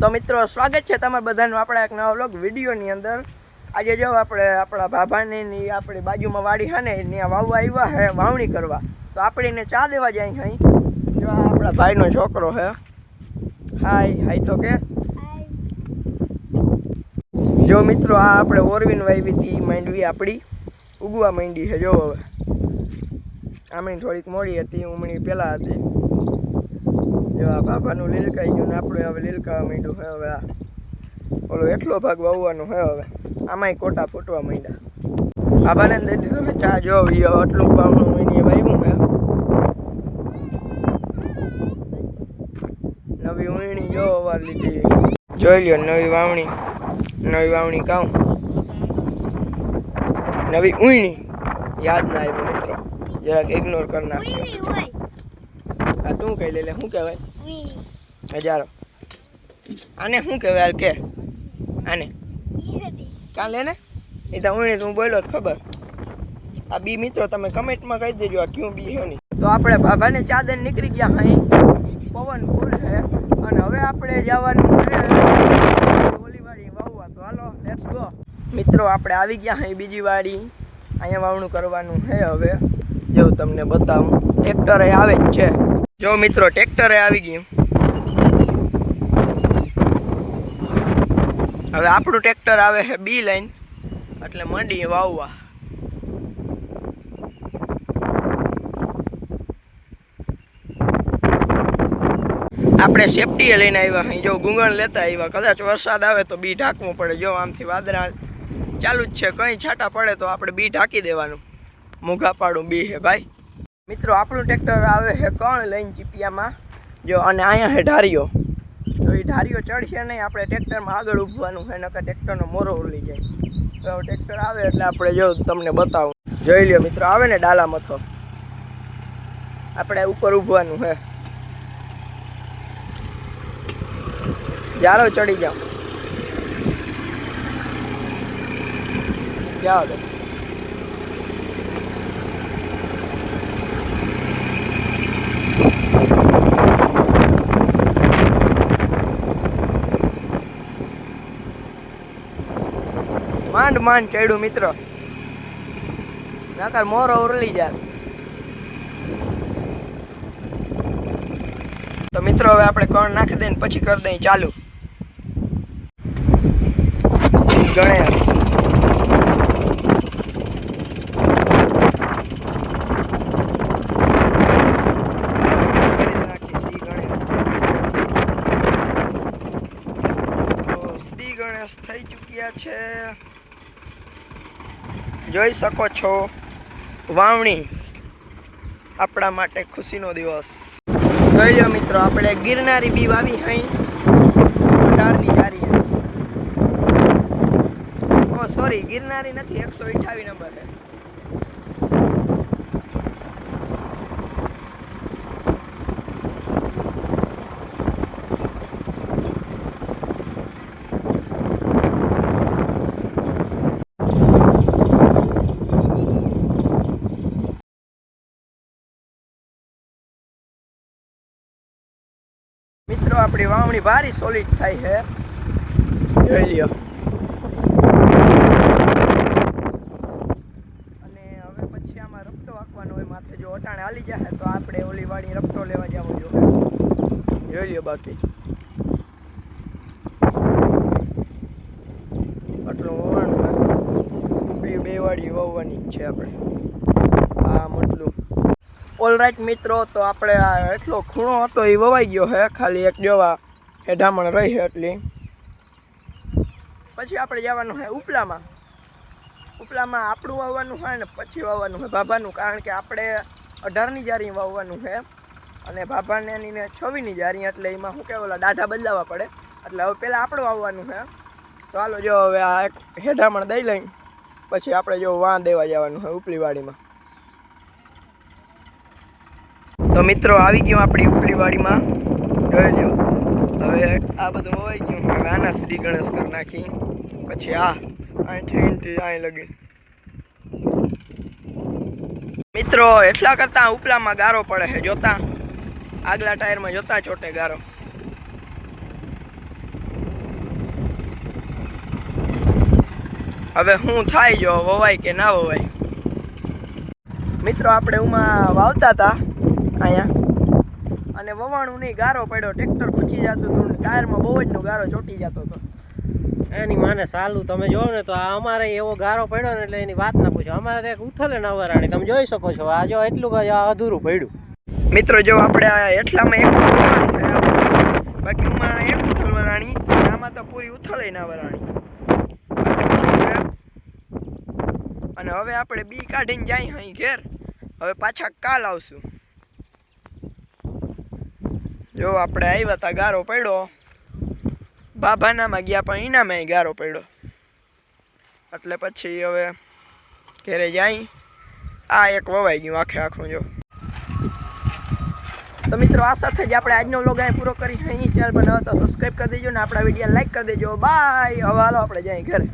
તો મિત્રો સ્વાગત છે તમારા બધાનું આપણા એક નવા વ્લોગ વિડીયોની અંદર। આજે જો આપણે આપણા ભાભાની આપણી બાજુમાં વાડી છે ને ત્યાં વાવવા આવ્યા છે વાવણી કરવા। તો આપણે એને ચા દેવા જાય અહીં। જો આપણા ભાઈનો છોકરો છે। હાય હાય તો કે જો મિત્રો આ આપણે ઓરવીન વાવી હતી માંડવી આપણી ઉગવા માંડી છે। જો હવે આમણી થોડીક મોડી હતી ઉમણી પહેલાં હતી। જો આ બાબાનું લીલકાઈ ગયું ને આપણે હવે લીલકાવા માંડ્યું છે। હવે આ ઓલો એટલો ભાગ વાવવાનો છે। હવે આમાંય કોટા ફૂટવા માંડ્યા। બાબાને દઈ દીધું ને ચા। જો આટલું વાવણું એને વાવ્યું છે। નવી ઉણી જો વાર લીધી જોઈ લ્યો। નવી વાવણી કાઉ નવી ઉણી યાદ ના આવ્યું મિત્રો જરાક ઇગ્નોર કરી નાખ્યું। આ તું કઈ લે શું કહેવાય હજારો આને શું કહેવાય હાલ કે આને કાં લે ને એ તો ઉણી તું બોલ્યો ખબર। આ બી મિત્રો તમે કમેન્ટમાં કહી દેજો આ ક્યું બી છે નહીં। તો આપણે બાબાને ચાદર નીકળી ગયા અહીં પવન ફૂલ છે અને હવે આપણે જવાનું છે ઓલી વાડી વાવવા। તો હાલો લેટ્સ ગો મિત્રો। આપણે આવી ગયા અહીં બીજી વાડી અહીંયા વાવણું કરવાનું છે। હવે જો તમને બતાવું ટ્રેક્ટર આવે જ છે। જો મિત્રો ટ્રેક્ટરે આવી ગયું। હવે આપણું ટ્રેક્ટર આવે છે બી લાઈન એટલે મંડી વાવવા। આપણે સેફટીએ લઈને આવ્યા અહીં। જો ગુંગણ લેતા આવ્યા કદાચ વરસાદ આવે તો બી ઢાંકવું પડે। જો આમથી વાદળા ચાલુ જ છે કંઈ છાંટા પડે તો આપણે બી ઢાંકી દેવાનું। મૂંઘા પાડું બી છે ભાઈ। મિત્રો આપણું ટ્રેક્ટર આવે છે કણ લઈને ચીપિયામાં જો અને અહીંયા છે ઢારીઓ। તો એ ઢારીઓ ચડશે નહીં આપણે ટ્રેક્ટરમાં આગળ ઊભવાનું છે નકર ટ્રેક્ટરનો મોરો ઉલી જાય। તો ટ્રેક્ટર આવે એટલે આપણે જો તમને બતાવું જોઈ લ્યો મિત્રો આવે ને ડાલા મથો આપણે ઉપર ઊભવાનું છે। જારો ચડી જાઓ જાઓ દે માંડ ચડ્યું મિત્રો નકર મોરો ઉરલી જાય। તો મિત્રો હવે આપણે કણ નાખી દઈએ પછી કરી દઈએ ચાલુ। શ્રી ગણેશ શ્રી ગણેશ થઈ ચૂક્યા છે જોઈ શકો છો। વાવણી આપણા માટે ખુશીનો દિવસ। જોઈ લો મિત્રો આપણે ગિરનારી બી વાવી અહીં 18ની જારી। ઓ સોરી ગિરનારી નથી 128 નંબર છે। મિત્રો આપણી વાવણી ભારી સોલિડ થાય છે જોઈ લ્યો। અને હવે પછી આમાં રપટો વાંકવાનો હોય માથે જો અટાણે હાલી જાય તો આપણે ઓલી વાડી રપટો લેવા જવું જોઈએ જોઈ લ્યો। બાકી આટલું વવાણું ઉપલી બે વાડી વાવવાની છે આપણે આ મટલું। ઓલરાઈટ મિત્રો તો આપણે આ એટલો ખૂણો હતો એ વવાઈ ગયો છે ખાલી એક જોવા હેઠામણ રહી છે એટલી। પછી આપણે જવાનું છે ઉપલામાં આપણું વાવવાનું છે ને પછી વાવવાનું છે બાબાનું। કારણ કે આપણે 18ની જારી વાવવાનું છે અને બાબાને એની 26ની જારી એટલે એમાં શું કહેવાય દાઢા બદલાવવા પડે એટલે હવે પહેલાં આપણે વાવવાનું છે। તો હાલો જો હવે આ એક હેઠામણ દઈ લઈ પછી આપણે જો વાં દેવા જવાનું છે ઉપલી વાડીમાં। તો મિત્રો આવી ગયું આપણી ઉપલી વાડીમાં જોઈ લ્યો। હવે આ બધું હોઈ ગયું હવે આના શ્રી ગણેશ કરી નાખી પછી અહીંથી અહીં લગી। મિત્રો એટલા કરતાં ઉપલામાં ગારો પડે છે જોતા આગલા ટાયરમાં જોતા ચોટે ગારો। હવે શું થાય જો વવાય કે ના વવાય. મિત્રો આપણે ઉમાં વાવતા હતા અહીંયા અને વવાણું નહીં, ગારો પડ્યો, ટ્રેક્ટર ખૂંચી જતું હતું, ટાયરમાં બહુ જ નો ગારો ચોટી જતો હતો. એની માને સાલું તમે જોવો ને તો આ અમારે એવો ગારો પડ્યો ને એટલે એની વાત ના પૂછો. અમારે એક ઉથલે નવરાણી તમે જોઈ શકો છો. આ જો એટલું જ અધૂરું પડ્યું. મિત્રો જો આપણે એટલામાં એક વરાણી થયા, બાકી ઉમાં એક ઉથલ વરાણી, આમાં તો પૂરી ઉથલે ના વરાણી. અને હવે આપણે બી કાઢીને જાય અહીં ઘેર. હવે પાછા કાલ આવશું. જો આપણે આવ્યા હતા, ગારો પડ્યો, બાભાનામાં ગયા પણ એનામાં ગારો પડ્યો, એટલે પછી હવે ઘેરે જાય. આ એક વવાઈ ગયું આખે આખું. જો તો મિત્રો આ સાથે જ આપણે આજનો વ્લોગ અહીં પૂરો કરી. અહીં ચેનલ બનાવો તો સબસ્ક્રાઈબ કરી દેજો ને આપણા વિડીયો લાઈક કરી દેજો. બાય. હવે હાલો આપણે જાય ઘરે.